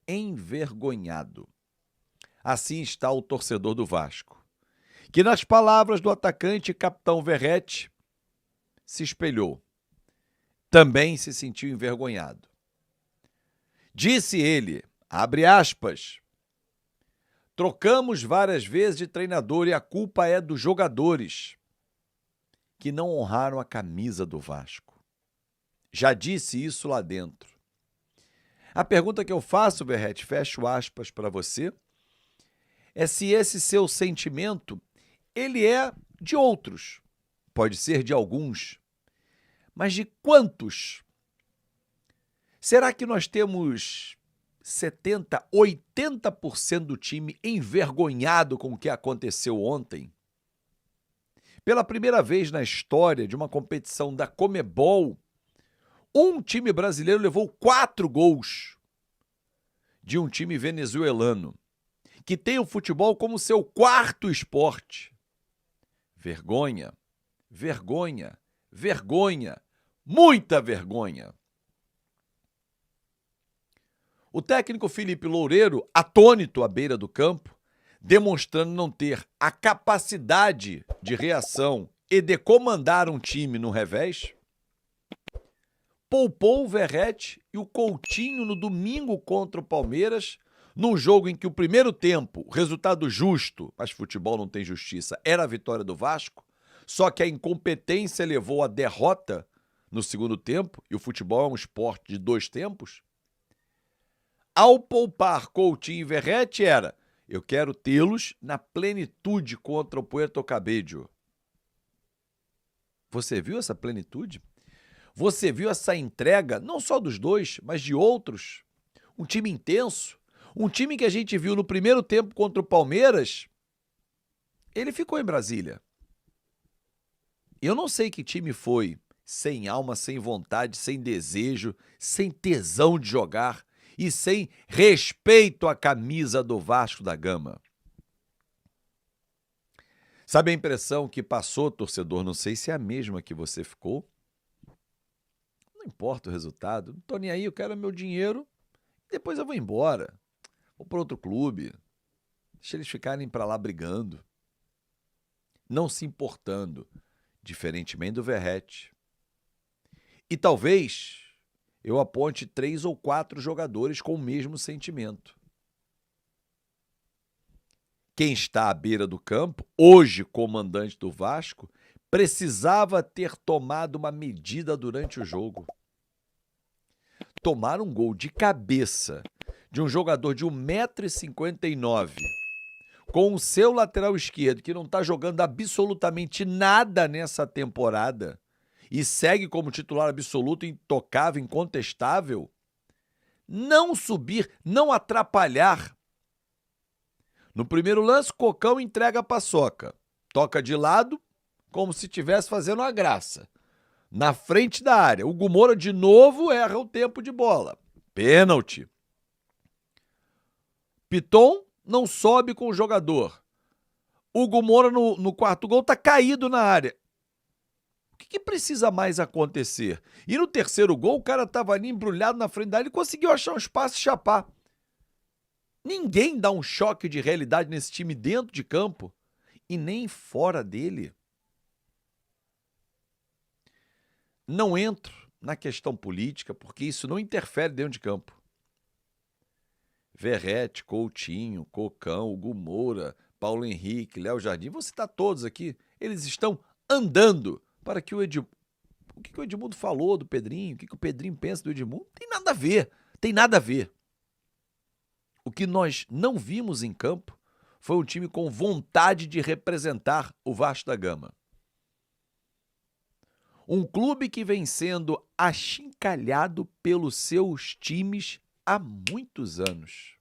envergonhado. Assim está o torcedor do Vasco, que nas palavras do atacante e capitão Verratti se espelhou. Também se sentiu envergonhado. Disse ele, abre aspas, trocamos várias vezes de treinador e a culpa é dos jogadores que não honraram a camisa do Vasco. Já disse isso lá dentro. A pergunta que eu faço, Verratti, fecho aspas para você, é se esse seu sentimento, ele é de outros, pode ser de alguns, mas de quantos? Será que nós temos 70%, 80% do time envergonhado com o que aconteceu ontem? Pela primeira vez na história de uma competição da Conmebol, um time brasileiro levou 4 gols de um time venezuelano, que tem o futebol como seu quarto esporte. Vergonha, vergonha, vergonha, muita vergonha. O técnico Felipe Loureiro, atônito à beira do campo, demonstrando não ter a capacidade de reação e de comandar um time no revés, poupou o Verratti e o Coutinho no domingo contra o Palmeiras, num jogo em que o primeiro tempo, resultado justo, mas futebol não tem justiça, era a vitória do Vasco, só que a incompetência levou à derrota no segundo tempo, e o futebol é um esporte de 2 tempos. Ao poupar Coutinho e Verratti era, eu quero tê-los na plenitude contra o Puerto Cabello. Você viu essa plenitude? Você viu essa entrega, não só dos dois, mas de outros? Um time intenso, um time que a gente viu no primeiro tempo contra o Palmeiras, ele ficou em Brasília. Eu não sei que time foi, sem alma, sem vontade, sem desejo, sem tesão de jogar e sem respeito à camisa do Vasco da Gama. Sabe a impressão que passou, torcedor? Não sei se é a mesma que você ficou. Não importa o resultado, não tô nem aí, eu quero meu dinheiro e depois eu vou embora. Vou para outro clube. Deixa eles ficarem para lá brigando. Não se importando, diferentemente do Verratti. E talvez eu aponte 3 ou 4 jogadores com o mesmo sentimento. Quem está à beira do campo, hoje comandante do Vasco, precisava ter tomado uma medida durante o jogo. Tomar um gol de cabeça de um jogador de 1,59 m, com o seu lateral esquerdo, que não está jogando absolutamente nada nessa temporada, e segue como titular absoluto, intocável, incontestável, não subir, não atrapalhar. No primeiro lance, Cocão entrega a paçoca. Toca de lado, como se estivesse fazendo uma graça. Na frente da área. O Moura de novo erra o tempo de bola. Pênalti. Piton não sobe com o jogador. Hugo Moura no quarto gol está caído na área. O que precisa mais acontecer? E no terceiro gol, o cara estava ali embrulhado na frente da área e conseguiu achar um espaço e chapar. Ninguém dá um choque de realidade nesse time dentro de campo e nem fora dele. Não entro na questão política porque isso não interfere dentro de campo. Verratti, Coutinho, Cocão, Hugo Moura, Paulo Henrique, Léo Jardim, vou citar todos aqui, eles estão andando para que o Edmundo... O que o Edmundo falou do Pedrinho, o que o Pedrinho pensa do Edmundo, tem nada a ver, tem nada a ver. O que nós não vimos em campo foi um time com vontade de representar o Vasco da Gama. Um clube que vem sendo achincalhado pelos seus times há muitos anos.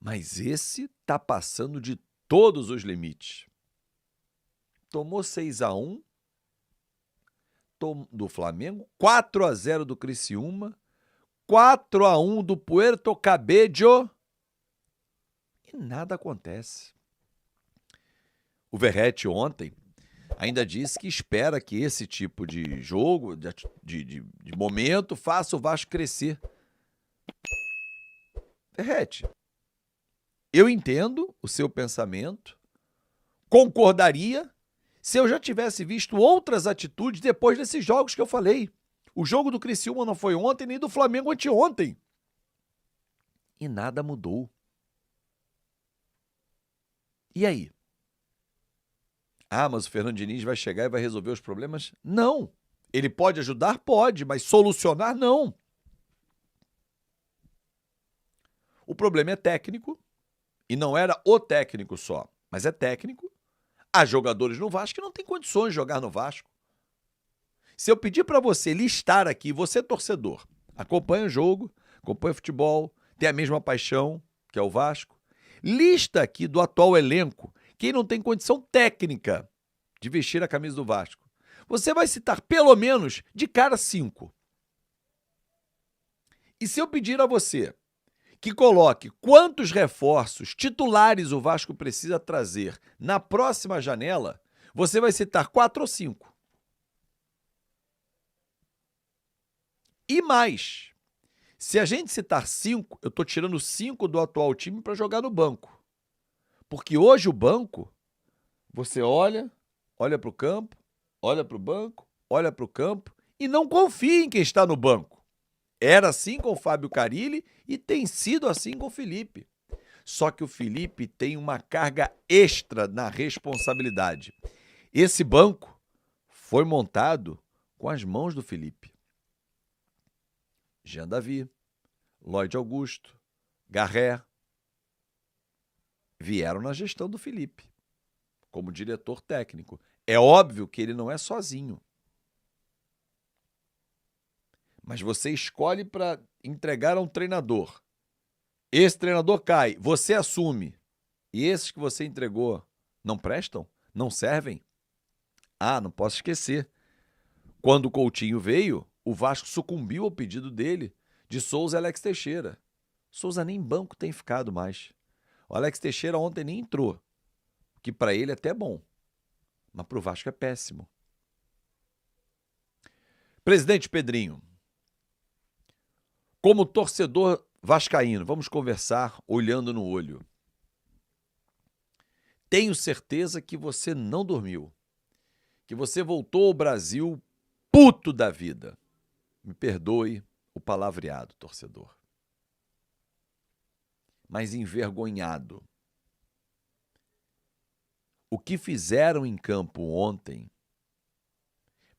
Mas esse tá passando de todos os limites. Tomou 6-1 do Flamengo, 4-0 do Criciúma, 4-1 do Puerto Cabello e nada acontece. O Verratti ontem ainda disse que espera que esse tipo de jogo, de momento, faça o Vasco crescer. Ferretti, eu entendo o seu pensamento, concordaria se eu já tivesse visto outras atitudes depois desses jogos que eu falei. O jogo do Criciúma não foi ontem, nem do Flamengo anteontem. E nada mudou. E aí? Ah, mas o Fernando Diniz vai chegar e vai resolver os problemas? Não. Ele pode ajudar? Pode, mas solucionar? Não. O problema é técnico, e não era o técnico só, mas é técnico. Há jogadores no Vasco que não têm condições de jogar no Vasco. Se eu pedir para você listar aqui, você torcedor, acompanha o jogo, acompanha o futebol, tem a mesma paixão, que é o Vasco, lista aqui do atual elenco quem não tem condição técnica de vestir a camisa do Vasco. Você vai citar pelo menos de cara 5. E se eu pedir a você que coloque quantos reforços titulares o Vasco precisa trazer na próxima janela, você vai citar 4 ou 5. E mais, se a gente citar 5, eu estou tirando 5 do atual time para jogar no banco. Porque hoje o banco, você olha para o campo, olha para o banco, olha para o campo e não confia em quem está no banco. Era assim com o Fábio Carille e tem sido assim com o Felipe. Só que o Felipe tem uma carga extra na responsabilidade. Esse banco foi montado com as mãos do Felipe. Jean Davi, Lloyd Augusto, Garré, vieram na gestão do Felipe, como diretor técnico. É óbvio que ele não é sozinho. Mas você escolhe para entregar a um treinador. Esse treinador cai, você assume. E esses que você entregou não prestam? Não servem? Ah, não posso esquecer. Quando o Coutinho veio, o Vasco sucumbiu ao pedido dele de Souza e Alex Teixeira. Souza nem banco tem ficado mais. O Alex Teixeira ontem nem entrou, que para ele é até bom, mas para o Vasco é péssimo. Presidente Pedrinho, como torcedor vascaíno, vamos conversar olhando no olho. Tenho certeza que você não dormiu, que você voltou ao Brasil puto da vida. Me perdoe o palavreado, torcedor. Mas envergonhado. O que fizeram em campo ontem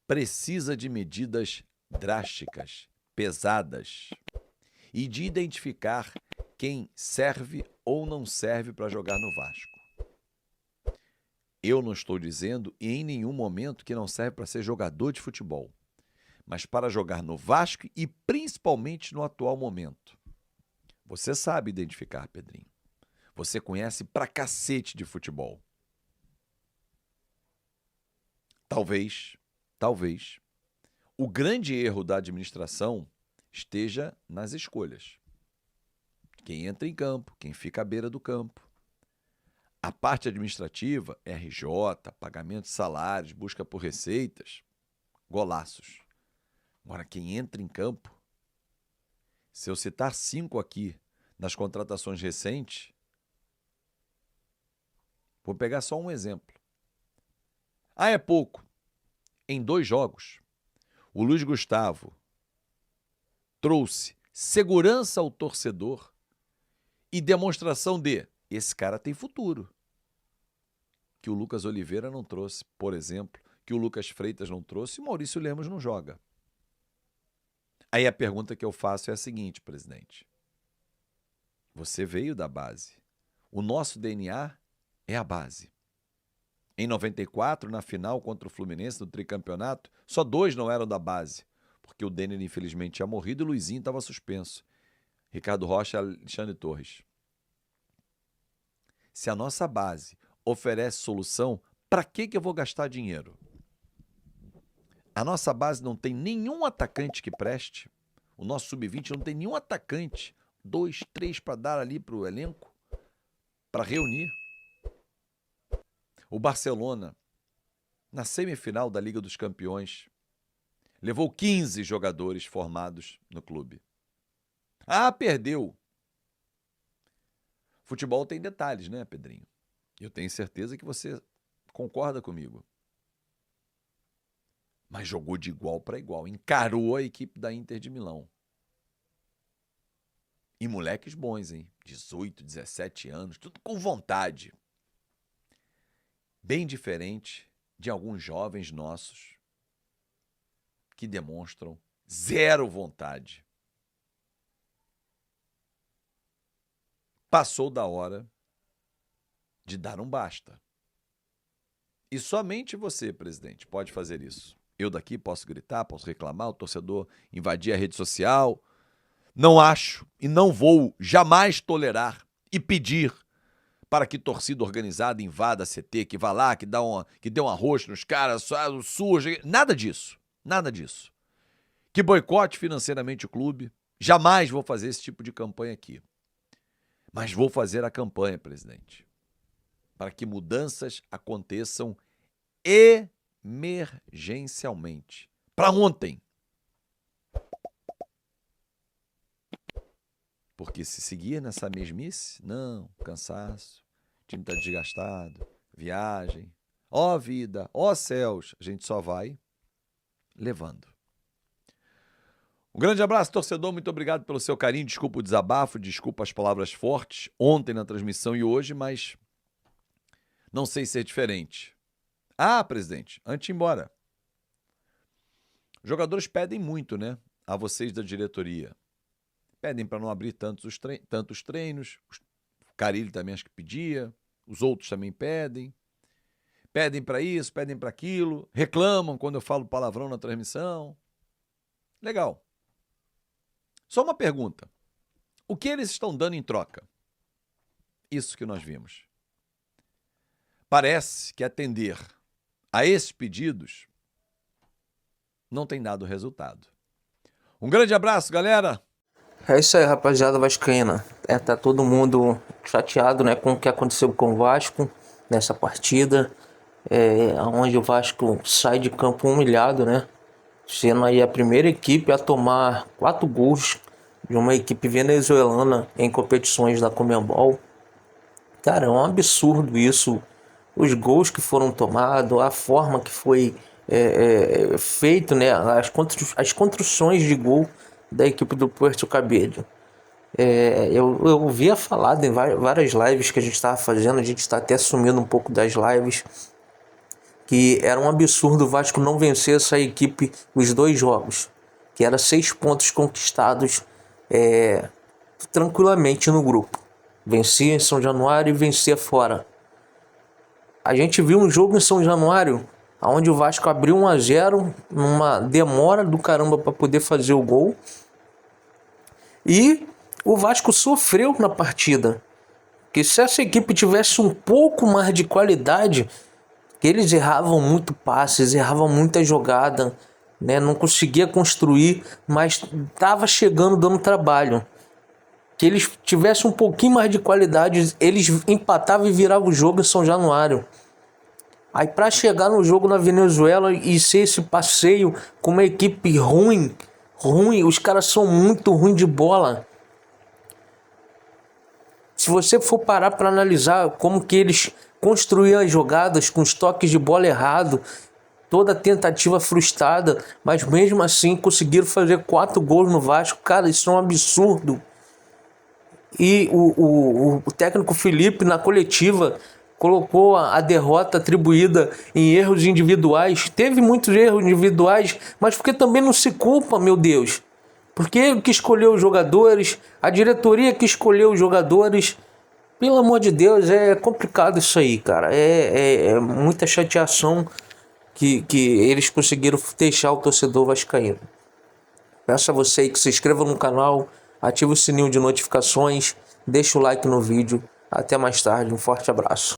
precisa de medidas drásticas, pesadas, e de identificar quem serve ou não serve para jogar no Vasco. Eu não estou dizendo em nenhum momento que não serve para ser jogador de futebol, mas para jogar no Vasco e principalmente no atual momento. Você sabe identificar, Pedrinho. Você conhece pra cacete de futebol. Talvez, o grande erro da administração esteja nas escolhas. Quem entra em campo, quem fica à beira do campo. A parte administrativa, RJ, pagamento de salários, busca por receitas, golaços. Agora, quem entra em campo, se eu citar 5 aqui nas contratações recentes, vou pegar só um exemplo. Ah, é pouco. Em 2 jogos, o Luiz Gustavo trouxe segurança ao torcedor e demonstração de esse cara tem futuro. Que o Lucas Oliveira não trouxe, por exemplo, que o Lucas Freitas não trouxe e o Maurício Lemos não joga. Aí a pergunta que eu faço é a seguinte, presidente. Você veio da base. O nosso DNA é a base. Em 94, na final contra o Fluminense, no tricampeonato, só 2 não eram da base, porque o Denner infelizmente tinha morrido e o Luizinho estava suspenso. Ricardo Rocha e Alexandre Torres. Se a nossa base oferece solução, para que eu vou gastar dinheiro? A nossa base não tem nenhum atacante que preste. O nosso sub-20 não tem nenhum atacante. 2, 3 para dar ali para o elenco, para reunir. O Barcelona, na semifinal da Liga dos Campeões, levou 15 jogadores formados no clube. Ah, perdeu. Futebol tem detalhes, né, Pedrinho? Eu tenho certeza que você concorda comigo. Mas jogou de igual para igual. Encarou a equipe da Inter de Milão. E moleques bons, hein? 18, 17 anos, tudo com vontade. Bem diferente de alguns jovens nossos que demonstram zero vontade. Passou da hora de dar um basta. E somente você, presidente, pode fazer isso. Eu daqui posso gritar, posso reclamar, o torcedor invadir a rede social. Não acho e não vou jamais tolerar e pedir para que torcida organizada invada a CT, que vá lá, que dê um arroz nos caras, suja. Nada disso. Nada disso. Que boicote financeiramente o clube. Jamais vou fazer esse tipo de campanha aqui. Mas vou fazer a campanha, presidente, para que mudanças aconteçam emergencialmente. Para ontem. Porque se seguir nessa mesmice, não, cansaço, o time está desgastado, viagem, ó vida, ó céus, a gente só vai levando. Um grande abraço, torcedor, muito obrigado pelo seu carinho, desculpa o desabafo, desculpa as palavras fortes, ontem na transmissão e hoje, mas não sei ser diferente. Ah, presidente, antes de ir embora, os jogadores pedem muito, né, a vocês da diretoria. Pedem para não abrir tantos treinos. O Carille também acho que pedia. Os outros também pedem. Pedem para isso, pedem para aquilo. Reclamam quando eu falo palavrão na transmissão. Legal. Só uma pergunta. O que eles estão dando em troca? Isso que nós vimos. Parece que atender a esses pedidos não tem dado resultado. Um grande abraço, galera. É isso aí, rapaziada vascaína. Tá todo mundo chateado, né, com o que aconteceu com o Vasco nessa partida, onde o Vasco sai de campo humilhado, né, sendo aí a primeira equipe a tomar 4 gols de uma equipe venezuelana em competições da Conmebol. Cara, é um absurdo isso. Os gols que foram tomados, a forma que foi feito, né, as construções de gol da equipe do Puerto Cabello. Eu ouvia falar em várias lives que a gente estava fazendo, a gente está até sumindo um pouco das lives, que era um absurdo o Vasco não vencer essa equipe os 2 jogos, que era 6 pontos conquistados tranquilamente no grupo. Vencia em São Januário e vencia fora. A gente viu um jogo em São Januário onde o Vasco abriu 1-0 numa demora do caramba para poder fazer o gol. E o Vasco sofreu na partida. Que se essa equipe tivesse um pouco mais de qualidade, que eles erravam muito passes, erravam muita jogada, né? Não conseguia construir, mas estava chegando dando trabalho. Que eles tivessem um pouquinho mais de qualidade, eles empatavam e viravam o jogo em São Januário. Aí para chegar no jogo na Venezuela e ser esse passeio com uma equipe ruim, os caras são muito ruins de bola. Se você for parar para analisar como que eles construíam as jogadas com os toques de bola errado, toda tentativa frustrada, mas mesmo assim conseguiram fazer 4 gols no Vasco. Cara, isso é um absurdo. E o técnico Felipe na coletiva colocou a derrota atribuída em erros individuais. Teve muitos erros individuais, mas porque também não se culpa, meu Deus. Porque ele que escolheu os jogadores, a diretoria que escolheu os jogadores. Pelo amor de Deus, é complicado isso aí, cara. É muita chateação que eles conseguiram deixar o torcedor vascaíno. Peço a você aí que se inscreva no canal, ative o sininho de notificações, deixa o like no vídeo. Até mais tarde, um forte abraço.